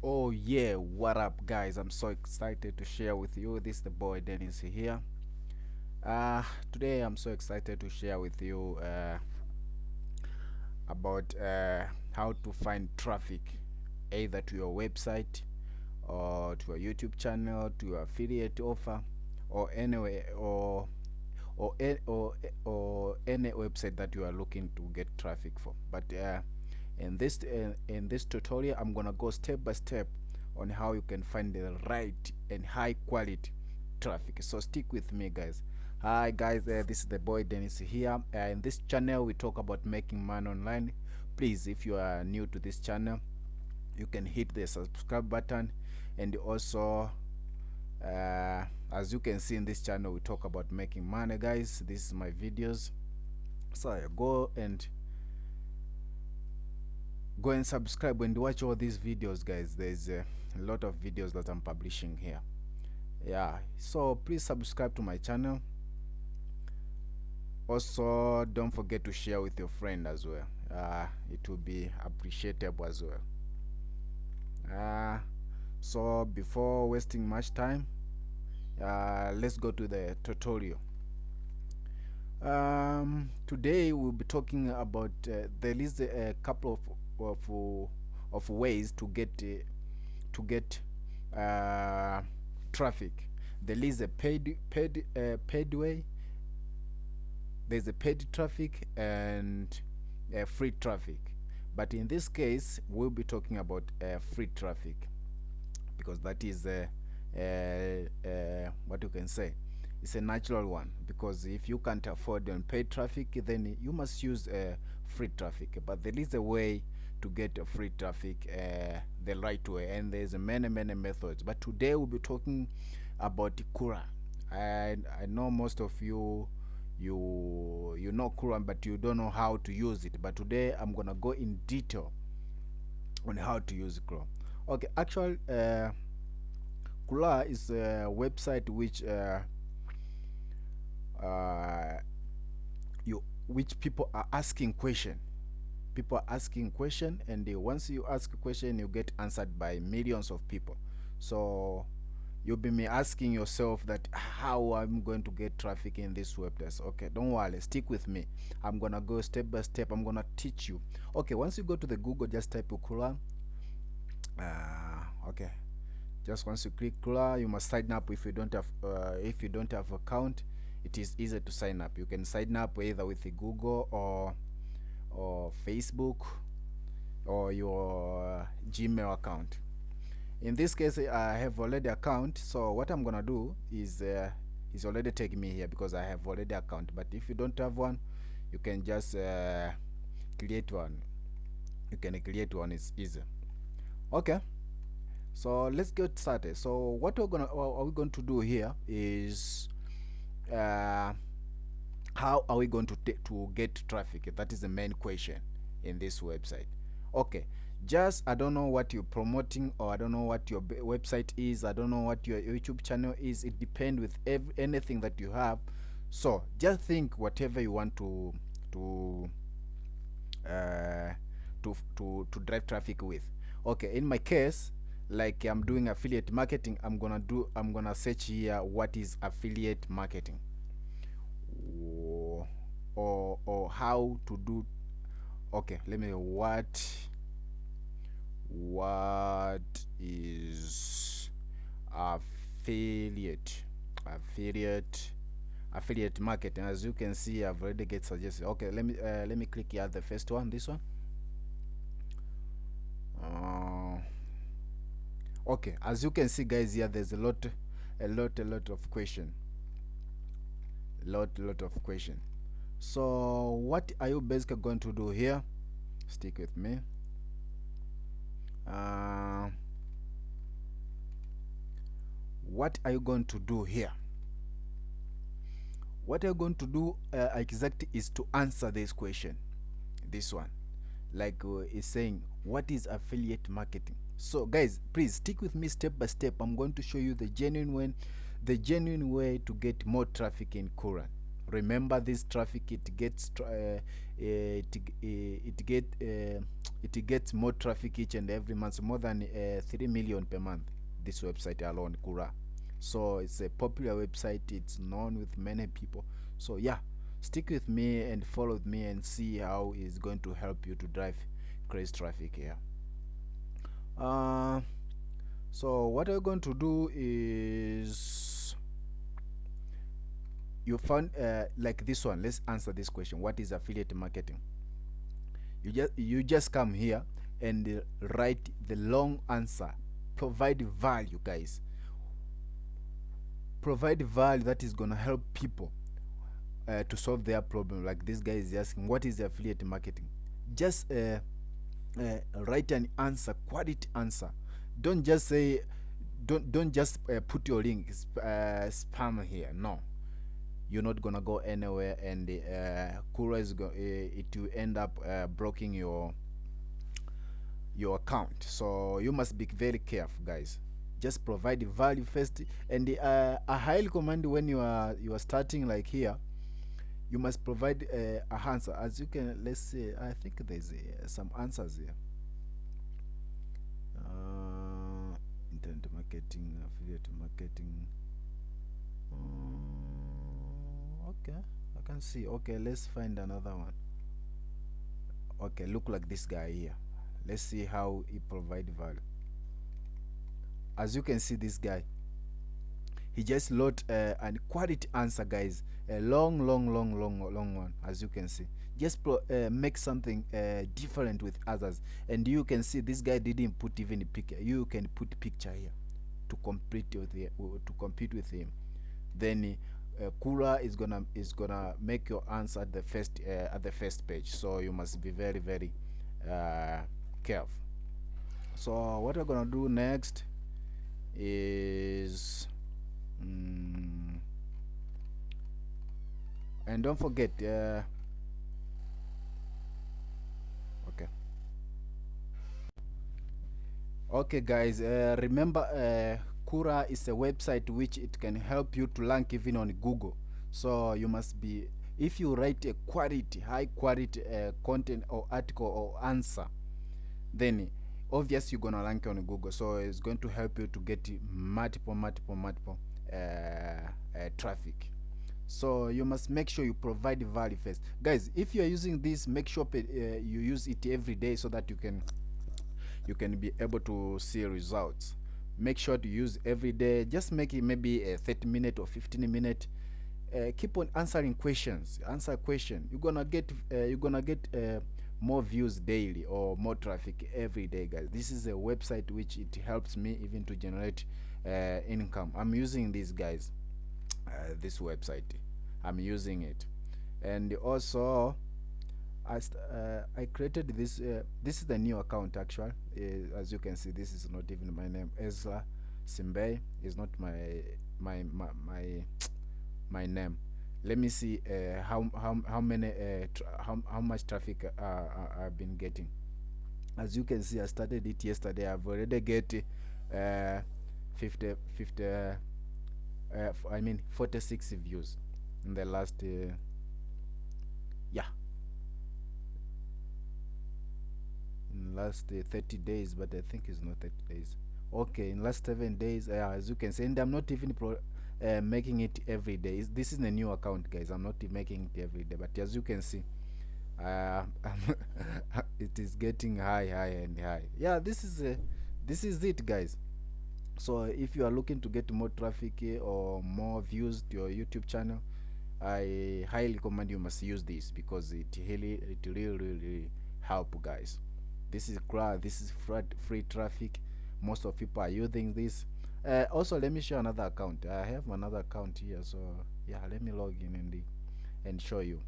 Oh yeah, what up guys? I'm so excited to share with you. This is the boy Dennis here. Today I'm so excited to share with you about how to find traffic either to your website or to a YouTube channel, to your affiliate offer, or anyway or any website that you are looking to get traffic for. But in this tutorial, I'm gonna go step by step on how you can find the right and high quality traffic. So stick with me, guys. Hi guys, this is the boy Dennis here. In this channel, we talk about making money online. Please, if you are new to this channel, you can hit the subscribe button, and also as you can see in this channel, we talk about making money, guys. This is my videos, so go and subscribe and watch all these videos, guys. There's a lot of videos that I'm publishing here. Yeah, so please subscribe to my channel. Also, don't forget to share with your friend as well. It will be appreciable as well. So before wasting much time, let's go to the tutorial. Today we'll be talking about there is a couple of ways to get traffic. There is a paid way. There's a paid traffic and free traffic, but in this case we'll be talking about free traffic, because that is what you can say, it's a natural one, because if you can't afford paid traffic, then you must use free traffic. But there is a way to get a free traffic the right way, and there's many methods, but today we'll be talking about Quora. I know most of you know Quora, but you don't know how to use it. But today I'm gonna go in detail on how to use Quora. Okay, actually Quora is a website which people are asking question. People are asking question, and once you ask a question, you get answered by millions of people. So you'll be asking yourself that how I'm going to get traffic in this website. Okay, don't worry, stick with me. I'm gonna go step by step. I'm gonna teach you. Okay, once you go to the Google, just type Quora. Okay, just once you click Quora, you must sign up. If you don't have account, it is easy to sign up. You can sign up either with the Google or Facebook or your Gmail account. In this case, I have already account, so what I'm gonna do is already taking me here because I have already account. But if you don't have one, you can just create one. You can create one, it's easy. Okay, so let's get started. So what are we going to do here is how are we going to get traffic? That is the main question in this website. Okay, just I don't know what you're promoting, or I don't know what your website is, I don't know what your YouTube channel is. It depends with anything that you have. So just think whatever you want to drive traffic with. Okay, in my case, like I'm doing affiliate marketing, I'm gonna search here what is affiliate marketing, or how to do. Okay, let me what is affiliate marketing. As you can see, I've already get suggested. Okay, let me click here the first one, this one. Okay, as you can see, guys, here there's a lot of question. Lot of question. So what are you basically going to do here? Stick with me. What are you going to do here? What you're going to do exactly is to answer this question. This one, like is saying, what is affiliate marketing? So guys, please stick with me step by step. I'm going to show you the genuine way to get more traffic in Quora. remember this traffic, it gets it gets more traffic each and every month, more than 3 million per month, this website alone, Quora. So it's a popular website, it's known with many people. So yeah, stick with me and follow me and see how it's going to help you to drive crazy traffic here. So what we're going to do is, you found like this one. Let's answer this question: what is affiliate marketing? You just come here and write the long answer. Provide value, guys. Provide value that is gonna help people to solve their problem. Like this guy is asking, what is affiliate marketing? Just write an answer, quality answer. Don't just say, don't just put your link spam here. No, you're not gonna go anywhere, and Quora is it will end up blocking your account. So you must be very careful, guys. Just provide value first, and I highly recommend, when you are starting like here, you must provide a answer. As you can, let's say, I think there's some answers here. Internet marketing, affiliate marketing. Okay, I can see. Okay, let's find another one. Okay, look like this guy here. Let's see how he provide value. As you can see, this guy, he just wrote an quality answer, guys. A long one. As you can see, just make something different with others. And you can see this guy didn't put even a picture. You can put picture here to compete with him. Then Quora is gonna make your answer at the first page. So you must be very careful. So what we're gonna do next is, and don't forget, okay guys, remember, Quora is a website which it can help you to rank even on Google. So you must be, if you write a high quality content or article or answer, then obviously you're gonna rank on Google. So it's going to help you to get multiple traffic. So you must make sure you provide value first, guys. If you are using this, make sure you use it every day, so that you can be able to see results. Make sure to use every day. Just make it maybe a 30-minute or 15-minute. Keep on answering questions. Answer question. You're gonna get more views daily or more traffic every day, guys. This is a website which it helps me even to generate income. I'm using these guys, this website. I'm using it, and also I created this. This is the new account actually. As you can see, this is not even my name. Ezra Simbey is not my name. Let me see how many how much traffic I've been getting. As you can see, I started it yesterday. I've already get 46 views in the last in last 30 days, but I think it's not 30 days. Okay, in last 7 days, as you can see, and I'm not even making it every day. This is a new account, guys. I'm not making it every day, but as you can see, it is getting high and high. Yeah, this is it, guys. So if you are looking to get more traffic or more views to your YouTube channel, I highly recommend you must use this, because it really help, guys. This is free traffic. Most of people are using this. Also, let me show another account. I have another account here, so yeah, let me log in and show you.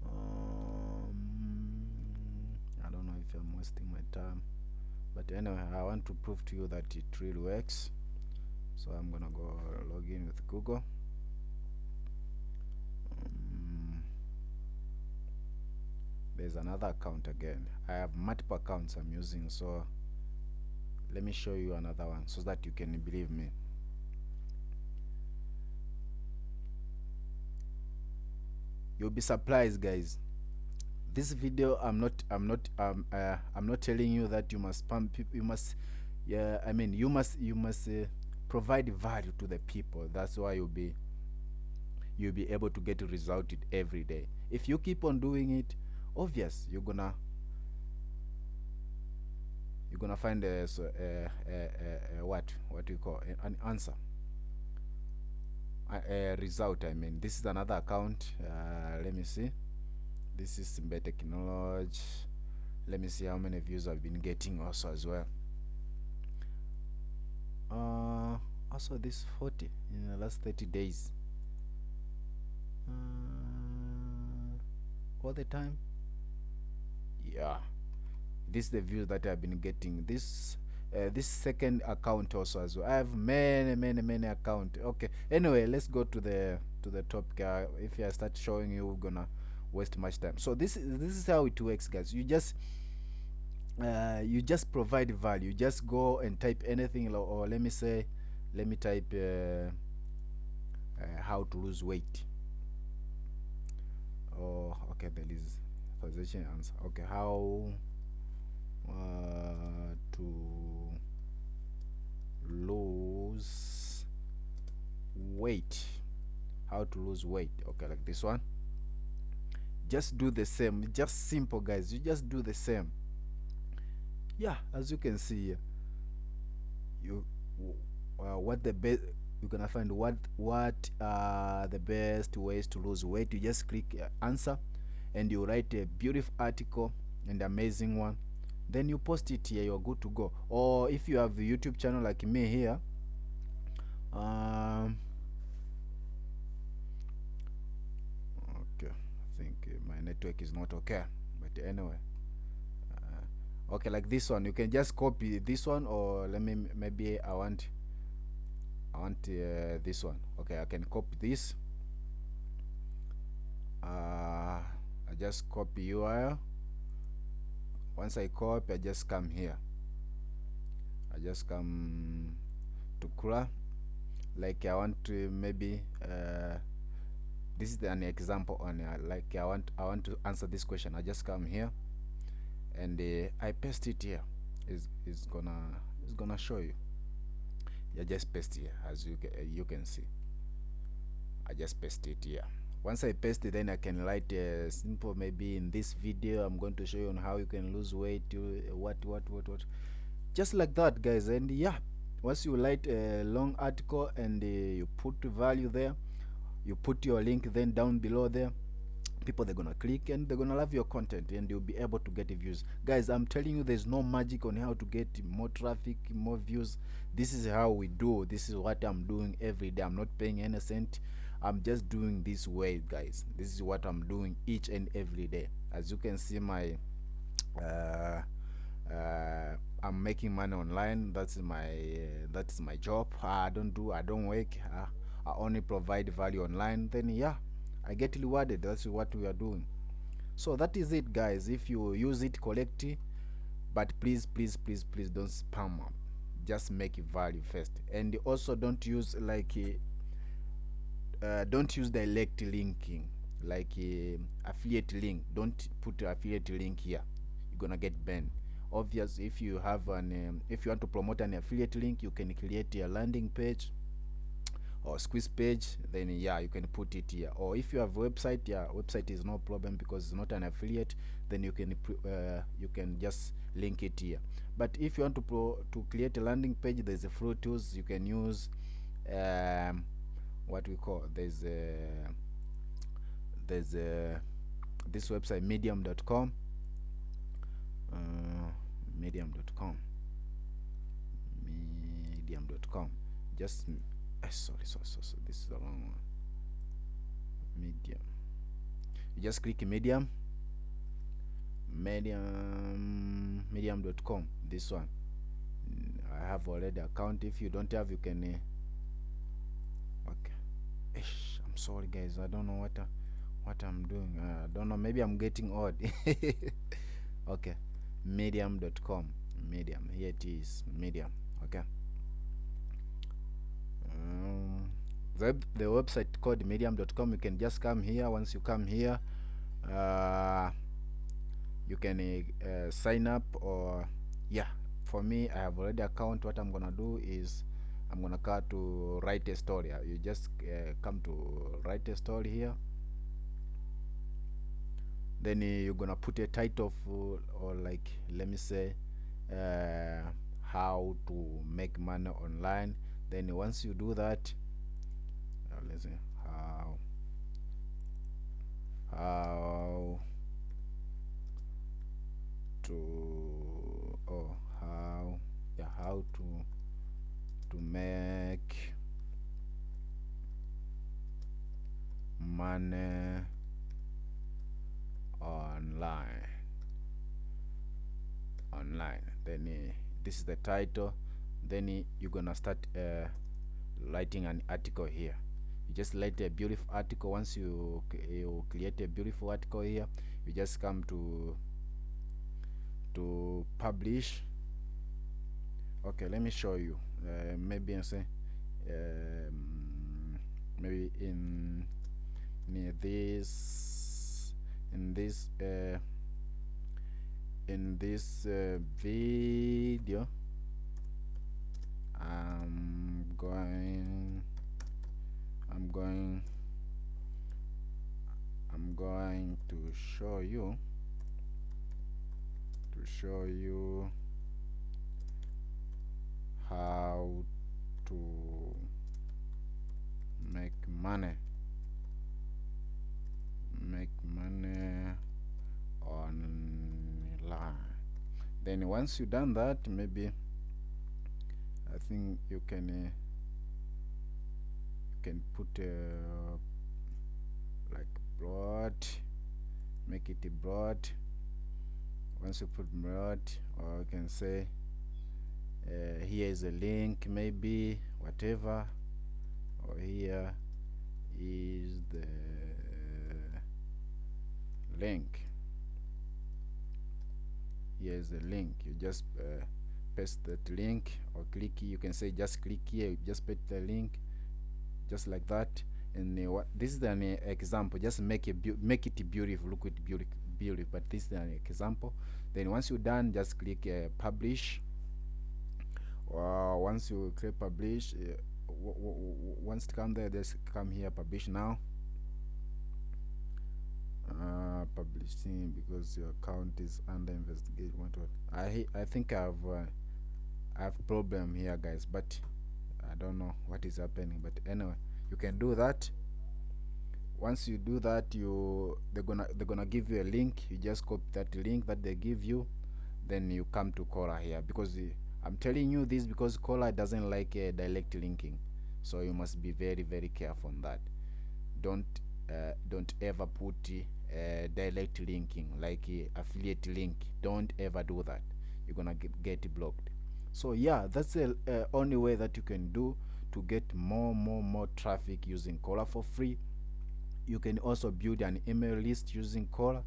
I don't know if I'm wasting my time, but anyway, I want to prove to you that it really works. So I'm gonna go log in with Google. There's another account again. I have multiple accounts I'm using, so let me show you another one so that you can believe me. You'll be surprised, guys. This video, I'm not telling you that you must spam people. You must, yeah, I mean, you must provide value to the people. That's why you'll be able to get a result it every day. If you keep on doing it, obvious you're gonna find what do you call an answer, a result. I mean, this is another account. Let me see. This is Simbe Technology. Let me see how many views I've been getting also as well. Also this 40 in the last 30 days. All the time. Yeah, this is the views that I've been getting. This second account also as well. I have many account. Okay, anyway, let's go to the topic. If I start showing you, we're gonna waste much time. So this is how it works, guys. You just provide value. You just go and type anything, or let me type how to lose weight. Oh, okay, there is position answer. Okay, how to lose weight. How to lose weight. Okay, like this one. Just do the same. Just simple, guys. You just do the same. Yeah, as you can see here, you what the best, you're gonna find what are the best ways to lose weight. You just click answer, and you write a beautiful article and amazing one, then you post it here. You're good to go. Or if you have a YouTube channel like me here, okay, I think my network is not okay, but anyway, okay, like this one, you can just copy this one, or let me, maybe I want this one. Okay, I can copy this. I just copy URL. Once I copy, I just come here. I just come to Kura. Like I want to maybe this is an example on like I want to answer this question. I just come here and I paste it here. It's gonna show you. You just paste here, as you can see. I just paste it here. Once I paste it, then I can write a simple, maybe in this video I'm going to show you on how you can lose weight, what just like that, guys. And yeah, once you write a long article and you put value there, you put your link then down below there, people, they're gonna click and they're gonna love your content, and you'll be able to get views. Guys, I'm telling you, there's no magic on how to get more traffic, more views. This is how we do. This is what I'm doing every day. I'm not paying any cent. I'm just doing this way, guys. This is what I'm doing each and every day. As you can see, my I'm making money online. That's my job. I don't work. I only provide value online. Then yeah, I get rewarded. That's what we are doing. So that is it, guys. If you use it correctly, but please don't spam up. Just make value first, and also don't use like don't use direct linking, like affiliate link. Don't put affiliate link here. You're gonna get banned. Obvious. If you have an if you want to promote an affiliate link, you can create a landing page or squeeze page, then yeah, you can put it here. Or if you have a website, yeah, website is no problem because it's not an affiliate, then you can just link it here. But if you want to create a landing page, there's a free tools you can use. What we call, there's this website, medium.com. Medium.com. Just sorry, this is the wrong one. Medium. You just click medium.com. This one, I have already account. If you don't have, you can okay. I'm sorry, guys, I don't know what I'm doing. I don't know, maybe I'm getting odd. Okay, medium.com. Medium, here it is. Medium. Okay. The website called medium.com. You can just come here. Once you come here, you can sign up, or yeah, for me, I have already account. What I'm gonna do is I'm gonna go to write a story. You just come to write a story here. Then you're gonna put a title or like, let me say, how to make money online. Then once you do that, let's see, how to how to make money online. Then this is the title. Then you're gonna start writing an article here. You just write a beautiful article. Once you create a beautiful article here, you just come to publish. Okay, let me show you. Maybe I say maybe in this video, I'm going to show you how to make money online. Then once you done that, maybe I think you can put like broad, make it broad. Once you put broad, or you can say here is a link, maybe whatever, or here is the link. Here is the link. You just paste that link, or click here. You can say just click here, you just put the link just like that. And this is an example. Just make it beautiful, look it beautiful, but this is an example. Then once you're done, just click publish. Once you click publish, once to come there, just come here, publish now. Publishing, because your account is under investigation. I think I have problem here, guys, but I don't know what is happening. But anyway, you can do that. Once you do that, they're gonna give you a link. You just copy that link that they give you, then you come to Quora here, because I'm telling you this because Quora doesn't like direct linking, so you must be very, very careful on that. Don't ever put direct linking, like affiliate link. Don't ever do that. You're gonna get blocked. So yeah, that's the only way that you can do to get more traffic using Quora for free. You can also build an email list using Quora.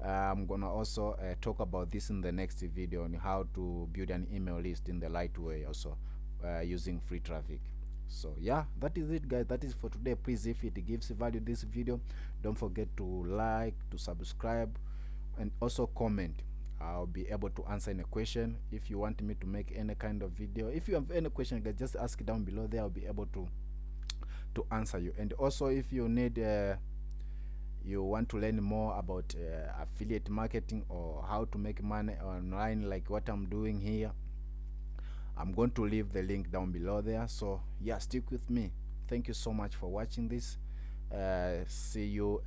I'm gonna also talk about this in the next video, on how to build an email list in the right way, also using free traffic. So yeah, that is it, guys. That is for today. Please, if it gives value this video, don't forget to like, to subscribe, and also comment. I'll be able to answer any question. If you want me to make any kind of video, if you have any question, guys, just ask down below there. I'll be able to answer you. And also, if you need you want to learn more about affiliate marketing, or how to make money online, like what I'm doing here, I'm going to leave the link down below there. So yeah, stick with me. Thank you so much for watching this. See you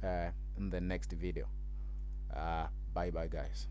in the next video. Bye bye, guys.